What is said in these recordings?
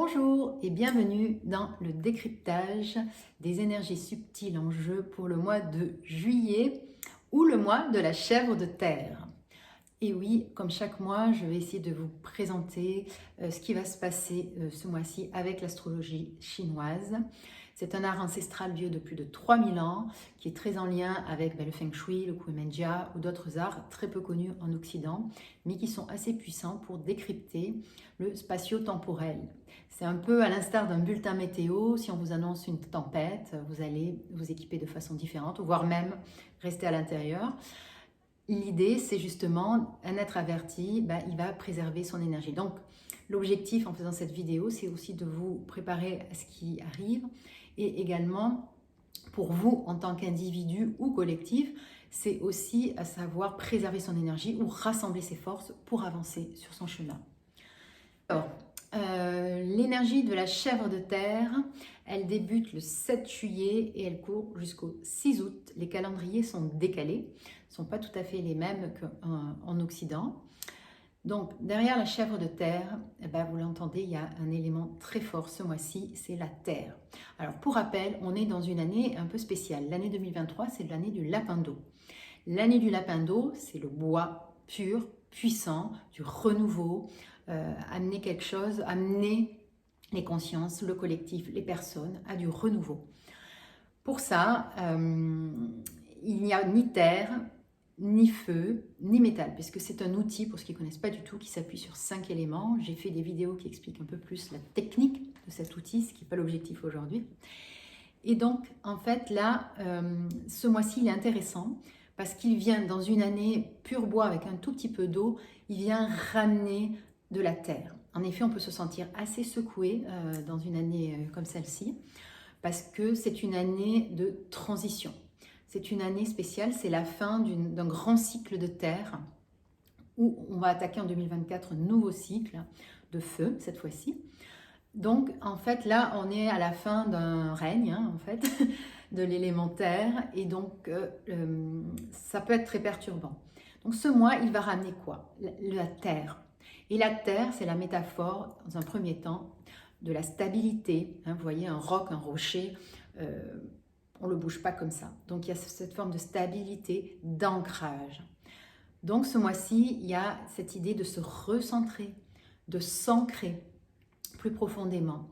Bonjour et bienvenue dans le décryptage des énergies subtiles en jeu pour le mois de juillet ou le mois de la chèvre de terre. Et oui, comme chaque mois, je vais essayer de vous présenter ce qui va se passer ce mois-ci avec l'astrologie chinoise. C'est un art ancestral vieux de plus de 3000 ans qui est très en lien avec le Feng Shui, le Kuimenjia ou d'autres arts très peu connus en Occident, mais qui sont assez puissants pour décrypter le spatio-temporel. C'est un peu à l'instar d'un bulletin météo. Si on vous annonce une tempête, vous allez vous équiper de façon différente, voire même rester à l'intérieur. L'idée, c'est justement, un être averti, il va préserver son énergie. Donc, l'objectif en faisant cette vidéo, c'est aussi de vous préparer à ce qui arrive et également, pour vous, en tant qu'individu ou collectif, c'est aussi à savoir préserver son énergie ou rassembler ses forces pour avancer sur son chemin. Alors, l'énergie de la chèvre de terre, elle débute le 7 juillet et elle court jusqu'au 6 août. Les calendriers sont décalés, ne sont pas tout à fait les mêmes qu'en Occident. Donc, derrière la chèvre de terre, vous l'entendez, il y a un élément très fort ce mois-ci, c'est la terre. Alors, pour rappel, on est dans une année un peu spéciale. L'année 2023, c'est l'année du lapin d'eau. L'année du lapin d'eau, c'est le bois pur, puissant, du renouveau, amener quelque chose, amener les consciences, le collectif, les personnes à du renouveau. Pour ça, il n'y a ni terre, ni feu, ni métal, puisque c'est un outil, pour ceux qui ne connaissent pas du tout, qui s'appuie sur 5 éléments. J'ai fait des vidéos qui expliquent un peu plus la technique de cet outil, ce qui n'est pas l'objectif aujourd'hui. Et donc, en fait, là, ce mois-ci, il est intéressant parce qu'il vient dans une année pur bois avec un tout petit peu d'eau, il vient ramener de la terre. En effet, on peut se sentir assez secoué dans une année comme celle-ci parce que c'est une année de transition. C'est une année spéciale, c'est la fin d'un grand cycle de terre où on va attaquer en 2024 un nouveau cycle de feu cette fois-ci. Donc, en fait, là, on est à la fin d'un règne, en fait, de l'élémentaire, et donc, ça peut être très perturbant. Donc, ce mois, il va ramener quoi? La terre. Et la terre, c'est la métaphore, dans un premier temps, de la stabilité. Vous voyez, un roc, un rocher, on ne le bouge pas comme ça. Donc, il y a cette forme de stabilité, d'ancrage. Donc, ce mois-ci, il y a cette idée de se recentrer, de s'ancrer plus profondément,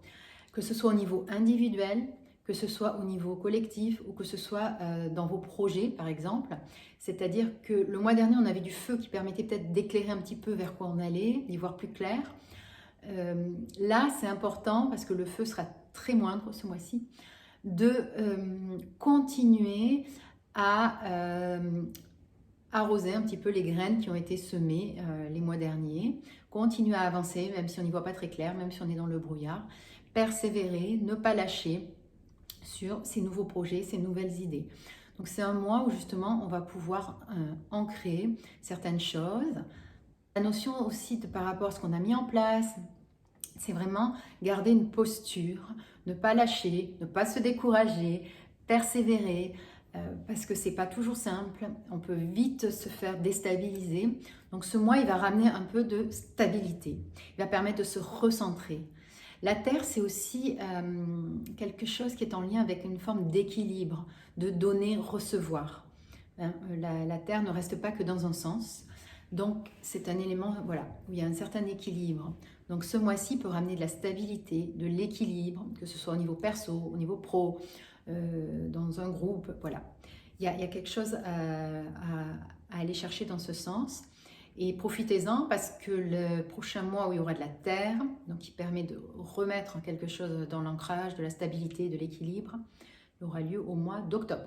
que ce soit au niveau individuel, que ce soit au niveau collectif ou que ce soit dans vos projets par exemple. C'est-à-dire que le mois dernier on avait du feu qui permettait peut-être d'éclairer un petit peu vers quoi on allait, d'y voir plus clair. Là c'est important parce que le feu sera très moindre ce mois-ci, de continuer à arroser un petit peu les graines qui ont été semées les mois derniers, continuer à avancer même si on n'y voit pas très clair, même si on est dans le brouillard, persévérer, ne pas lâcher sur ces nouveaux projets, ces nouvelles idées. Donc c'est un mois où justement on va pouvoir ancrer certaines choses. La notion aussi par rapport à ce qu'on a mis en place, c'est vraiment garder une posture, ne pas lâcher, ne pas se décourager, persévérer, parce que c'est pas toujours simple, on peut vite se faire déstabiliser. Donc ce mois, il va ramener un peu de stabilité, il va permettre de se recentrer. La terre, c'est aussi quelque chose qui est en lien avec une forme d'équilibre, de donner, recevoir. La terre ne reste pas que dans un sens. Donc c'est un élément voilà, où il y a un certain équilibre. Donc ce mois-ci peut ramener de la stabilité, de l'équilibre, que ce soit au niveau perso, au niveau pro, dans un groupe, voilà. Il y a quelque chose à aller chercher dans ce sens. Et profitez-en parce que le prochain mois où il y aura de la terre, donc qui permet de remettre quelque chose dans l'ancrage, de la stabilité, de l'équilibre, il aura lieu au mois d'octobre.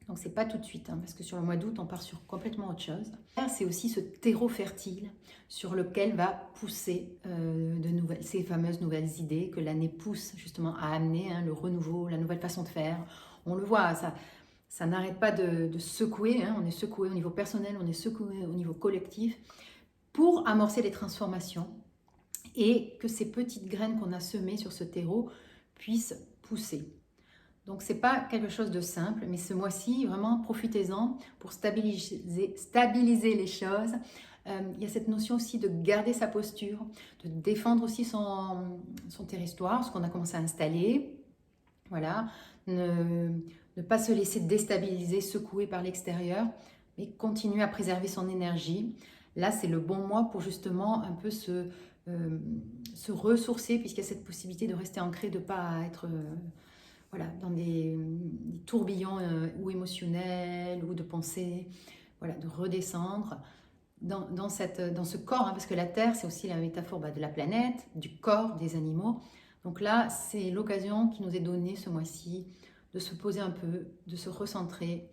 Donc c'est pas tout de suite, parce que sur le mois d'août, on part sur complètement autre chose. C'est aussi ce terreau fertile sur lequel va pousser ces fameuses nouvelles idées que l'année pousse justement à amener, le renouveau, la nouvelle façon de faire. On le voit, ça n'arrête pas de secouer, on est secoué au niveau personnel, on est secoué au niveau collectif pour amorcer des transformations et que ces petites graines qu'on a semées sur ce terreau puissent pousser. Donc, ce n'est pas quelque chose de simple, mais ce mois-ci, vraiment, profitez-en pour stabiliser les choses, Il y a cette notion aussi de garder sa posture, de défendre aussi son territoire, ce qu'on a commencé à installer. Voilà, ne pas se laisser déstabiliser, secouer par l'extérieur, mais continuer à préserver son énergie. Là, c'est le bon mois pour justement un peu se ressourcer, puisqu'il y a cette possibilité de rester ancré, de ne pas être voilà, dans des tourbillons ou émotionnels ou de pensées, voilà, de redescendre dans ce corps, hein, parce que la Terre, c'est aussi la métaphore de la planète, du corps, des animaux. Donc là, c'est l'occasion qui nous est donnée ce mois-ci de se poser un peu, de se recentrer,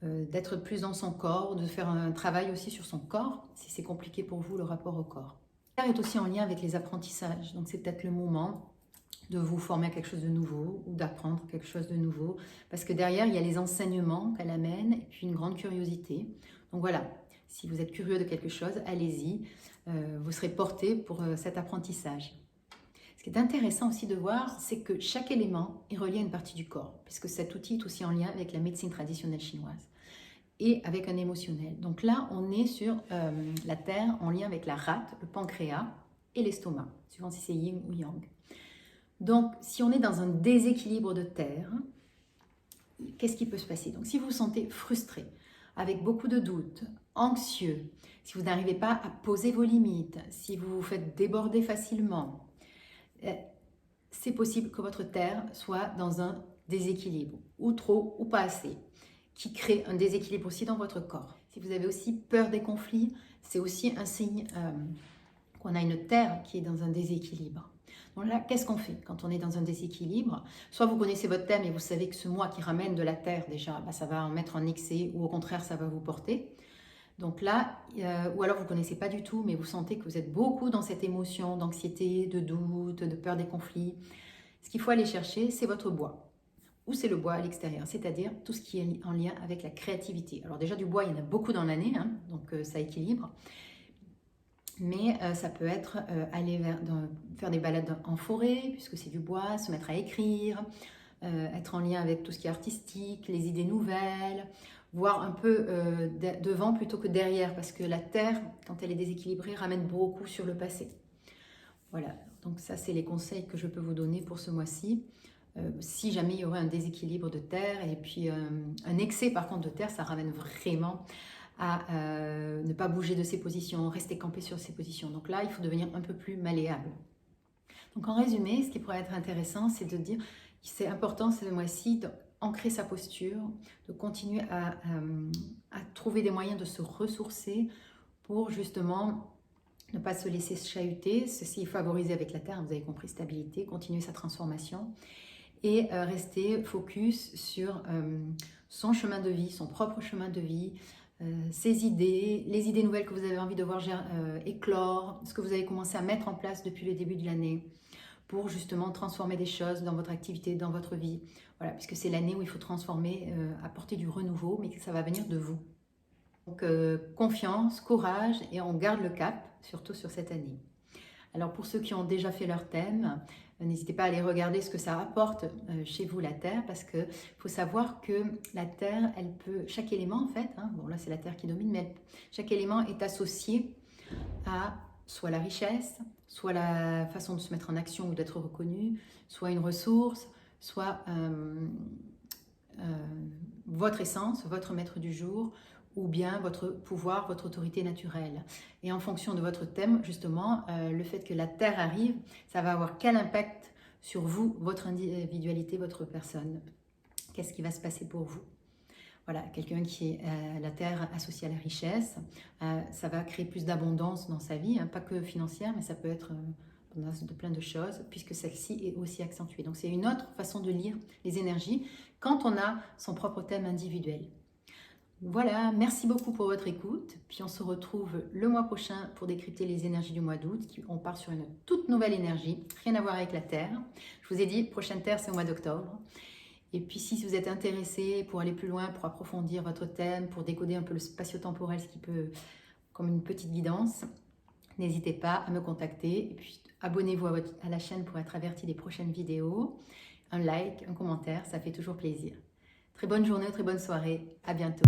d'être plus dans son corps, de faire un travail aussi sur son corps, si c'est compliqué pour vous le rapport au corps. La Terre est aussi en lien avec les apprentissages, donc c'est peut-être le moment de vous former à quelque chose de nouveau ou d'apprendre quelque chose de nouveau, parce que derrière, il y a les enseignements qu'elle amène et puis une grande curiosité. Donc voilà, si vous êtes curieux de quelque chose, allez-y, vous serez porté pour cet apprentissage. Ce qui est intéressant aussi de voir, c'est que chaque élément est relié à une partie du corps, puisque cet outil est aussi en lien avec la médecine traditionnelle chinoise et avec un émotionnel. Donc là, on est sur la Terre en lien avec la rate, le pancréas et l'estomac, suivant si c'est yin ou yang. Donc, si on est dans un déséquilibre de terre, qu'est-ce qui peut se passer? Donc, si vous vous sentez frustré, avec beaucoup de doutes, anxieux, si vous n'arrivez pas à poser vos limites, si vous vous faites déborder facilement, c'est possible que votre terre soit dans un déséquilibre, ou trop ou pas assez, qui crée un déséquilibre aussi dans votre corps. Si vous avez aussi peur des conflits, c'est aussi un signe qu'on a une terre qui est dans un déséquilibre. Donc là, qu'est-ce qu'on fait quand on est dans un déséquilibre? Soit vous connaissez votre thème et vous savez que ce mois qui ramène de la terre, déjà, ça va en mettre en excès ou au contraire, ça va vous porter. Donc là, ou alors vous ne connaissez pas du tout, mais vous sentez que vous êtes beaucoup dans cette émotion d'anxiété, de doute, de peur des conflits. Ce qu'il faut aller chercher, c'est votre bois. Ou c'est le bois à l'extérieur, c'est-à-dire tout ce qui est en lien avec la créativité. Alors déjà, du bois, il y en a beaucoup dans l'année, hein, donc ça équilibre. Mais ça peut être aller faire des balades en forêt, puisque c'est du bois, se mettre à écrire, être en lien avec tout ce qui est artistique, les idées nouvelles, voir un peu devant plutôt que derrière, parce que la terre, quand elle est déséquilibrée, ramène beaucoup sur le passé. Voilà, donc ça c'est les conseils que je peux vous donner pour ce mois-ci. Si jamais il y aurait un déséquilibre de terre, et puis un excès par contre de terre, ça ramène vraiment à ne pas bouger de ses positions, rester campé sur ses positions. Donc là, il faut devenir un peu plus malléable. Donc en résumé, ce qui pourrait être intéressant, c'est de dire que c'est important ce mois-ci d'ancrer sa posture, de continuer à trouver des moyens de se ressourcer pour justement ne pas se laisser chahuter. Ceci est favorisé avec la Terre, vous avez compris, stabilité, continuer sa transformation et rester focus sur son chemin de vie, son propre chemin de vie, ses idées, les idées nouvelles que vous avez envie de voir éclore, ce que vous avez commencé à mettre en place depuis le début de l'année pour justement transformer des choses dans votre activité, dans votre vie. Voilà, puisque c'est l'année où il faut transformer, apporter du renouveau, mais que ça va venir de vous. Donc confiance, courage et on garde le cap, surtout sur cette année. Alors pour ceux qui ont déjà fait leur thème, n'hésitez pas à aller regarder ce que ça apporte chez vous la Terre, parce qu'il faut savoir que la Terre, elle peut, chaque élément en fait, hein, bon là c'est la Terre qui domine, mais chaque élément est associé à soit la richesse, soit la façon de se mettre en action ou d'être reconnu, soit une ressource, soit votre essence, votre maître du jour, ou bien votre pouvoir, votre autorité naturelle. Et en fonction de votre thème, justement, le fait que la Terre arrive, ça va avoir quel impact sur vous, votre individualité, votre personne? Qu'est-ce qui va se passer pour vous? Voilà, quelqu'un qui est la Terre associée à la richesse, ça va créer plus d'abondance dans sa vie, hein, pas que financière, mais ça peut être de plein de choses, puisque celle-ci est aussi accentuée. Donc c'est une autre façon de lire les énergies quand on a son propre thème individuel. Voilà, merci beaucoup pour votre écoute. Puis on se retrouve le mois prochain pour décrypter les énergies du mois d'août. On part sur une toute nouvelle énergie, rien à voir avec la Terre. Je vous ai dit, prochaine Terre, c'est au mois d'octobre. Et puis si vous êtes intéressé pour aller plus loin, pour approfondir votre thème, pour décoder un peu le spatio-temporel, ce qui peut, comme une petite guidance, n'hésitez pas à me contacter. Et puis abonnez-vous à la chaîne pour être averti des prochaines vidéos. Un like, un commentaire, ça fait toujours plaisir. Très bonne journée, très bonne soirée. À bientôt.